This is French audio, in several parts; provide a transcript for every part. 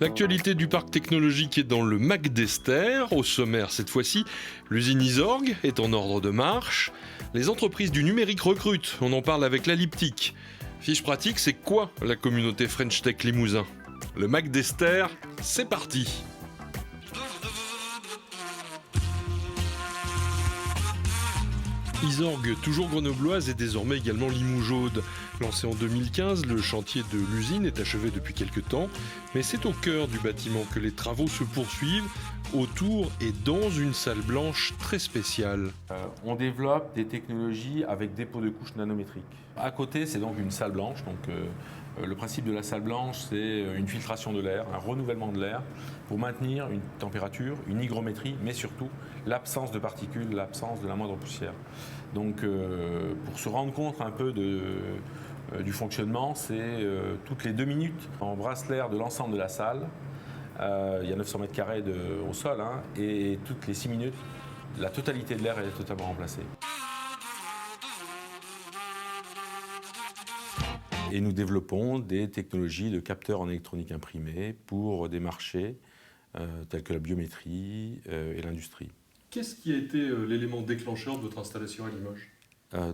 L'actualité du parc technologique est dans le MAC d'Esther. Au sommaire cette fois-ci, l'usine Isorg est en ordre de marche. Les entreprises du numérique recrutent, on en parle avec l'Alyptic. Fiche pratique, c'est quoi la communauté French Tech Limousin? Le MAC d'Esther, c'est parti. Isorg, toujours grenobloise, est désormais également limougeaude. Lancé en 2015, le chantier de l'usine est achevé depuis quelques temps, mais c'est au cœur du bâtiment que les travaux se poursuivent, autour et dans une salle blanche très spéciale. On développe des technologies avec dépôt de couches nanométriques. À côté, c'est donc une salle blanche. Le principe de la salle blanche, c'est une filtration de l'air, un renouvellement de l'air pour maintenir une température, une hygrométrie, mais surtout l'absence de particules, l'absence de la moindre poussière. Donc, pour se rendre compte un peu du fonctionnement, c'est toutes les 2 minutes, on brasse l'air de l'ensemble de la salle. Il y a 900 mètres carrés au sol, et toutes les 6 minutes, la totalité de l'air est totalement remplacée. Et nous développons des technologies de capteurs en électronique imprimée pour des marchés tels que la biométrie et l'industrie. Qu'est-ce qui a été l'élément déclencheur de votre installation à Limoges ?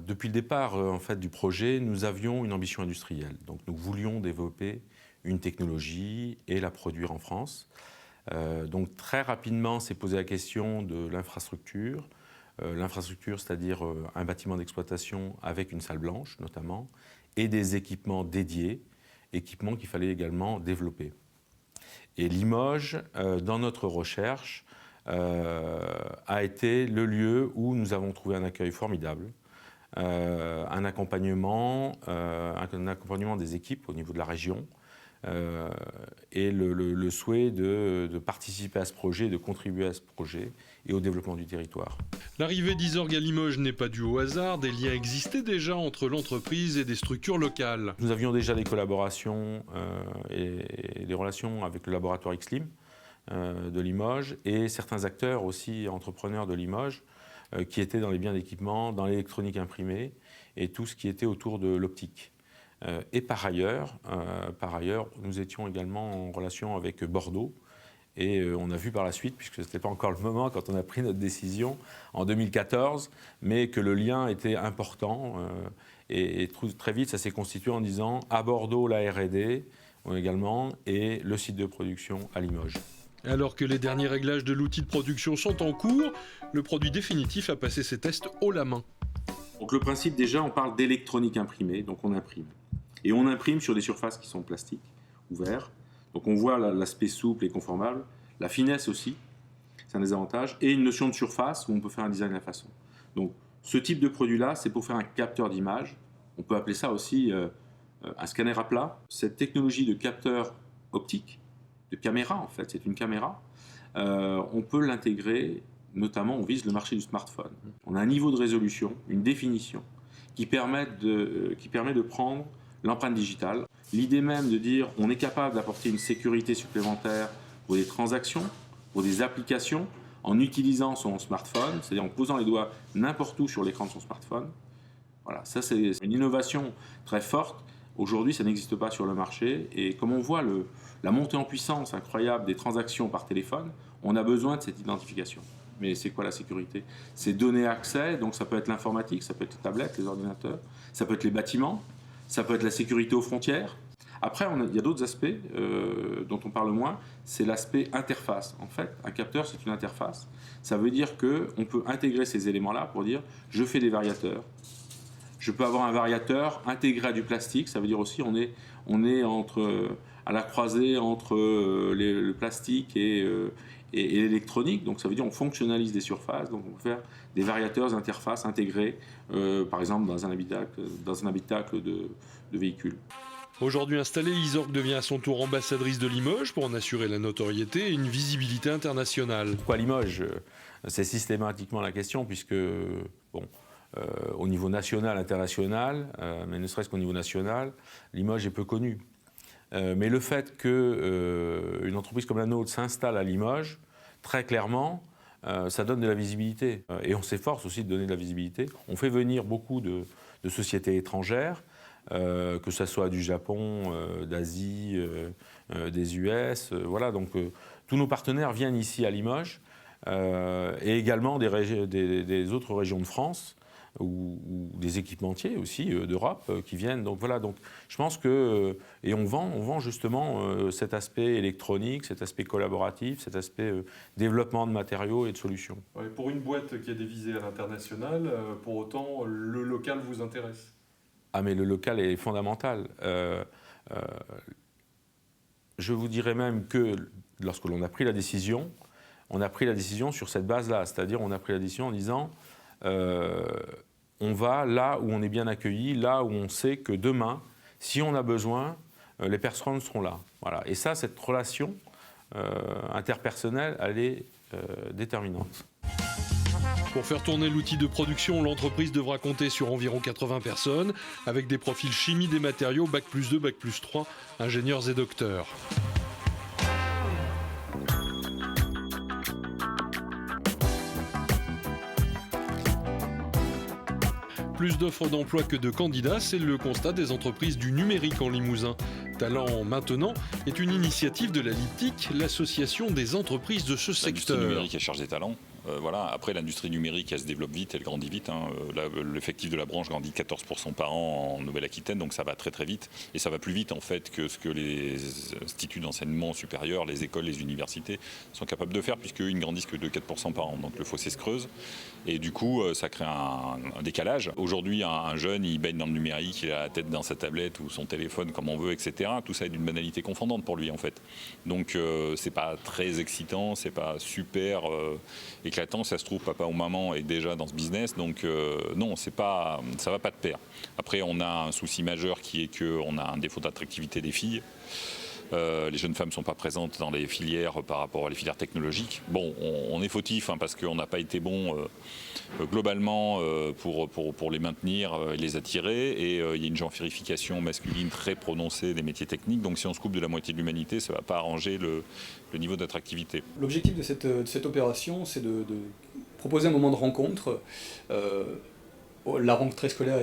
Depuis le départ du projet, nous avions une ambition industrielle. Donc nous voulions développer une technologie et la produire en France. Donc très rapidement s'est posé la question de l'infrastructure. L'infrastructure, c'est-à-dire un bâtiment d'exploitation avec une salle blanche notamment, et des équipements dédiés, équipements qu'il fallait également développer. Et Limoges, dans notre recherche, a été le lieu où nous avons trouvé un accueil formidable, un accompagnement des équipes au niveau de la région, et le souhait de participer à ce projet, de contribuer à ce projet et au développement du territoire. L'arrivée d'Isorg à Limoges n'est pas due au hasard, des liens existaient déjà entre l'entreprise et des structures locales. Nous avions déjà des collaborations et des relations avec le laboratoire XLIM de Limoges et certains acteurs aussi entrepreneurs de Limoges qui étaient dans les biens d'équipement, dans l'électronique imprimée et tout ce qui était autour de l'optique. Et par ailleurs, nous étions également en relation avec Bordeaux. Et on a vu par la suite, puisque ce n'était pas encore le moment quand on a pris notre décision en 2014, mais que le lien était important. Et très vite, ça s'est constitué en disant à Bordeaux la R&D également et le site de production à Limoges. Alors que les derniers réglages de l'outil de production sont en cours, le produit définitif a passé ses tests haut la main. Donc le principe déjà, on parle d'électronique imprimée, donc on imprime. Et on imprime sur des surfaces qui sont plastiques, ouvertes. Donc on voit l'aspect souple et conformable, la finesse aussi, c'est un des avantages, et une notion de surface où on peut faire un design à la façon. Donc ce type de produit-là, c'est pour faire un capteur d'image. On peut appeler ça aussi un scanner à plat. Cette technologie de capteur optique, de caméra en fait, c'est une caméra, on peut l'intégrer, notamment on vise le marché du smartphone. On a un niveau de résolution, une définition, qui permet de prendre l'empreinte digitale. L'idée même de dire on est capable d'apporter une sécurité supplémentaire pour des transactions, pour des applications, en utilisant son smartphone, c'est-à-dire en posant les doigts n'importe où sur l'écran de son smartphone. Voilà, ça c'est une innovation très forte. Aujourd'hui, ça n'existe pas sur le marché. Et comme on voit la montée en puissance incroyable des transactions par téléphone, on a besoin de cette identification. Mais c'est quoi la sécurité? C'est donner accès, donc ça peut être l'informatique, ça peut être les tablettes, les ordinateurs, ça peut être les bâtiments, ça peut être la sécurité aux frontières. Après, il y a d'autres aspects dont on parle moins, c'est l'aspect interface. En fait, un capteur, c'est une interface. Ça veut dire qu'on peut intégrer ces éléments-là pour dire je fais des variateurs. Je peux avoir un variateur intégré à du plastique, ça veut dire aussi on est à la croisée entre le plastique et l'électronique, donc ça veut dire on fonctionnalise des surfaces, donc on peut faire des variateurs interfaces intégrés, par exemple dans un habitacle de véhicules. Aujourd'hui installée, Isorg devient à son tour ambassadrice de Limoges pour en assurer la notoriété et une visibilité internationale. Pourquoi Limoges? C'est systématiquement la question, puisque au niveau national, international, mais ne serait-ce qu'au niveau national, Limoges est peu connu. Mais le fait qu'une entreprise comme la nôtre s'installe à Limoges, très clairement, ça donne de la visibilité. Et on s'efforce aussi de donner de la visibilité. On fait venir beaucoup de sociétés étrangères que ce soit du Japon, d'Asie, des US. Voilà, donc tous nos partenaires viennent ici à Limoges et également des autres régions de France ou des équipementiers aussi d'Europe qui viennent. Donc voilà, donc je pense que et on vend justement cet aspect électronique, cet aspect collaboratif, cet aspect développement de matériaux et de solutions. Ouais, pour une boîte qui a des visées à l'international, pour autant, le local vous intéresse? Ah mais le local est fondamental. Je vous dirais même que lorsque l'on a pris la décision, on a pris la décision sur cette base-là, c'est-à-dire on a pris la décision en disant on va là où on est bien accueilli, là où on sait que demain, si on a besoin, les personnes seront là. Voilà. Et ça, cette relation interpersonnelle, elle est déterminante. Pour faire tourner l'outil de production, l'entreprise devra compter sur environ 80 personnes, avec des profils chimie des matériaux, Bac+2, Bac+3, ingénieurs et docteurs. Plus d'offres d'emploi que de candidats, c'est le constat des entreprises du numérique en Limousin. Talent maintenant est une initiative de la LIPTIC, l'association des entreprises de ce secteur. L'industrie numérique, elle cherche des talents. Voilà. Après, l'industrie numérique, elle se développe vite, elle grandit vite. L'effectif de la branche grandit 14% par an en Nouvelle-Aquitaine, donc ça va très très vite. Et ça va plus vite en fait que ce que les instituts d'enseignement supérieur, les écoles, les universités sont capables de faire, puisqu'ils ne grandissent que de 4% par an. Donc le fossé se creuse. Et du coup, ça crée un décalage. Aujourd'hui, un jeune, il baigne dans le numérique, il a la tête dans sa tablette ou son téléphone comme on veut, etc. Tout ça est d'une banalité confondante pour lui en fait. Donc c'est pas très excitant, c'est pas super éclatant. Ça se trouve, papa ou maman est déjà dans ce business, donc non, ça va pas de pair. Après, on a un souci majeur qui est qu'on a un défaut d'attractivité des filles. Les jeunes femmes ne sont pas présentes dans les filières par rapport à les filières technologiques. Bon, on est fautif parce qu'on n'a pas été bon globalement pour les maintenir et les attirer. Et il y a une gentrification masculine très prononcée des métiers techniques. Donc si on se coupe de la moitié de l'humanité, ça ne va pas arranger le niveau d'attractivité. L'objectif de cette opération, c'est de proposer un moment de rencontre. La rentrée scolaire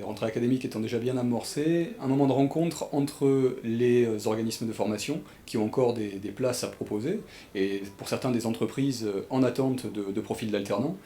rentrée académique étant déjà bien amorcée, un moment de rencontre entre les organismes de formation qui ont encore des places à proposer, et pour certains des entreprises en attente de profils d'alternants,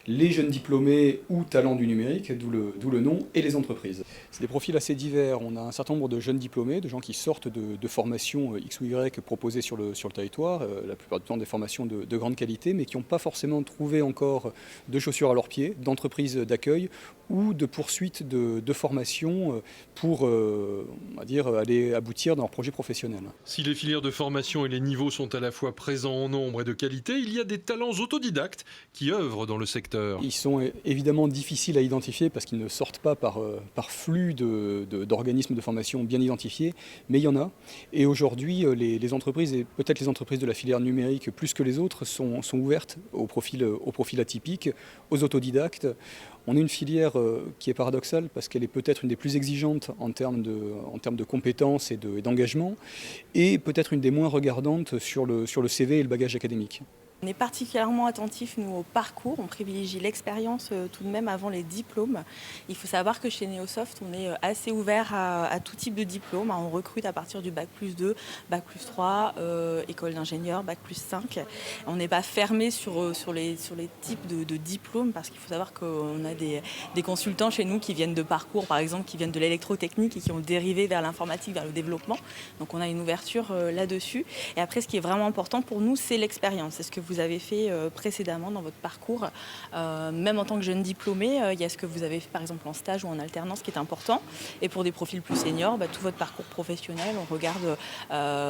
les jeunes diplômés ou talents du numérique, d'où le nom, et les entreprises. C'est des profils assez divers. On a un certain nombre de jeunes diplômés, de gens qui sortent de formations X ou Y proposées sur le territoire, la plupart du temps des formations de grande qualité, mais qui n'ont pas forcément trouvé encore de chaussures à leurs pieds, d'entreprises d'accueil ou de poursuite de formation pour on va dire, aller aboutir dans leur projet professionnel. Si les filières de formation et les niveaux sont à la fois présents en nombre et de qualité, il y a des talents autodidactes qui œuvrent dans le secteur. Ils sont évidemment difficiles à identifier parce qu'ils ne sortent pas par flux d'organismes de formation bien identifiés, mais il y en a. Et aujourd'hui, les entreprises, et peut-être les entreprises de la filière numérique plus que les autres, sont ouvertes au profil atypique, aux autodidactes. On a une filière qui est paradoxale parce qu'elle est peut-être une des plus exigeantes en termes de compétences et d'engagement, et peut-être une des moins regardantes sur le CV et le bagage académique. On est particulièrement attentifs, nous, au parcours. On privilégie l'expérience tout de même avant les diplômes. Il faut savoir que chez Neosoft, on est assez ouvert à tout type de diplôme. On recrute à partir du Bac+2, Bac+3, école d'ingénieur, Bac+5. On n'est pas fermé sur les types de diplômes parce qu'il faut savoir qu'on a des consultants chez nous qui viennent de parcours, par exemple, qui viennent de l'électrotechnique et qui ont dérivé vers l'informatique, vers le développement. Donc on a une ouverture là-dessus. Et après, ce qui est vraiment important pour nous, c'est l'expérience. C'est ce que vous avez fait précédemment dans votre parcours. Même en tant que jeune diplômé, il y a ce que vous avez fait par exemple en stage ou en alternance qui est important. Et pour des profils plus seniors, tout votre parcours professionnel, on regarde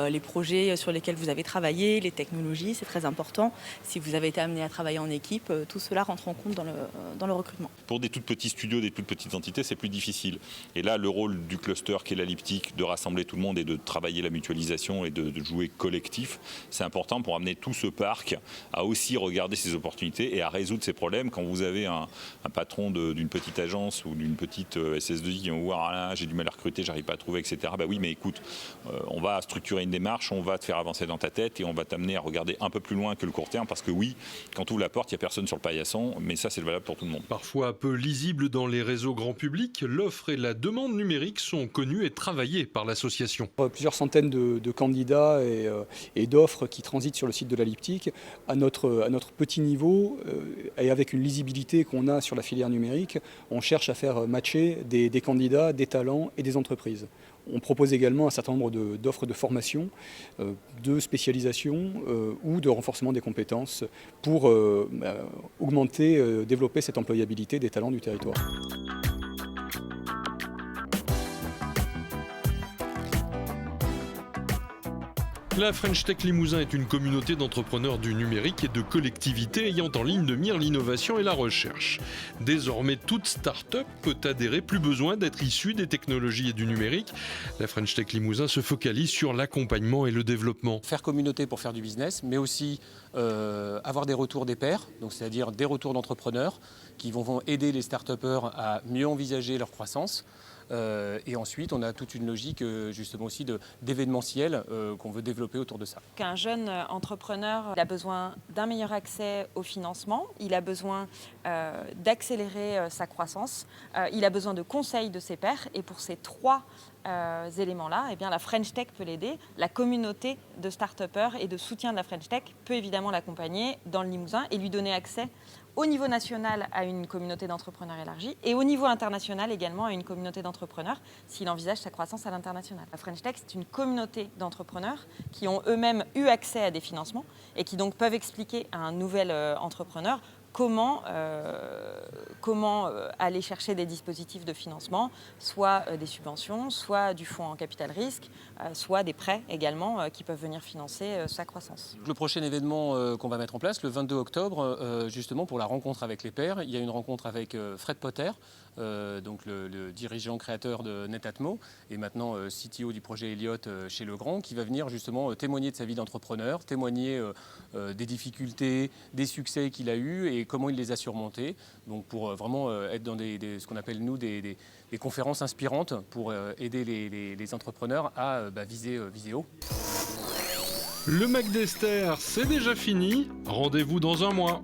les projets sur lesquels vous avez travaillé, les technologies, c'est très important. Si vous avez été amené à travailler en équipe, tout cela rentre en compte dans le recrutement. Pour des tout petits studios, des toutes petites entités, c'est plus difficile. Et là, le rôle du cluster qui est la LIPTIC, de rassembler tout le monde et de travailler la mutualisation et de jouer collectif, c'est important pour amener tout ce parc à aussi regarder ces opportunités et à résoudre ces problèmes. Quand vous avez un patron d'une petite agence ou d'une petite SS2I qui vont voir, ah là, j'ai du mal à recruter, j'arrive pas à trouver, etc. Bah oui, mais écoute, on va structurer une démarche, on va te faire avancer dans ta tête et on va t'amener à regarder un peu plus loin que le court terme, parce que oui, quand tu ouvres la porte, il n'y a personne sur le paillasson, mais ça c'est valable pour tout le monde. Parfois peu lisible dans les réseaux grand public, l'offre et la demande numérique sont connues et travaillées par l'association. Plusieurs centaines de candidats et d'offres qui transitent sur le site de la Liptic à notre petit niveau et avec une lisibilité qu'on a sur la filière numérique, on cherche à faire matcher des candidats, des talents et des entreprises. On propose également un certain nombre d'offres de formation, de spécialisation ou de renforcement des compétences pour augmenter, développer cette employabilité des talents du territoire. La French Tech Limousin est une communauté d'entrepreneurs du numérique et de collectivités ayant en ligne de mire l'innovation et la recherche. Désormais, toute start-up peut adhérer, plus besoin d'être issue des technologies et du numérique. La French Tech Limousin se focalise sur l'accompagnement et le développement. Faire communauté pour faire du business, mais aussi avoir des retours des pairs, donc c'est-à-dire des retours d'entrepreneurs qui vont aider les start-upers à mieux envisager leur croissance. Et ensuite, on a toute une logique justement aussi d'événementiel qu'on veut développer autour de ça. Un jeune entrepreneur il a besoin d'un meilleur accès au financement, il a besoin d'accélérer sa croissance, il a besoin de conseils de ses pairs, et pour ces trois éléments-là, eh bien, la French Tech peut l'aider. La communauté de start-upers et de soutien de la French Tech peut évidemment l'accompagner dans le Limousin et lui donner accès au niveau national à une communauté d'entrepreneurs élargie et au niveau international également à une communauté d'entrepreneurs s'il envisage sa croissance à l'international. La French Tech, c'est une communauté d'entrepreneurs qui ont eux-mêmes eu accès à des financements et qui donc peuvent expliquer à un nouvel entrepreneur comment aller chercher des dispositifs de financement, soit des subventions, soit du fonds en capital risque, soit des prêts également qui peuvent venir financer sa croissance. Le prochain événement qu'on va mettre en place, le 22 octobre, justement pour la rencontre avec les pairs, il y a une rencontre avec Fred Potter, donc le dirigeant créateur de Netatmo et maintenant CTO du projet Elliott chez Legrand, qui va venir justement témoigner de sa vie d'entrepreneur, témoigner des difficultés, des succès qu'il a eus et comment il les a surmontés. Donc pour vraiment être dans ce qu'on appelle nous des conférences inspirantes pour aider les entrepreneurs à viser haut. Le Mac d'Esther, c'est déjà fini. Rendez-vous dans un mois.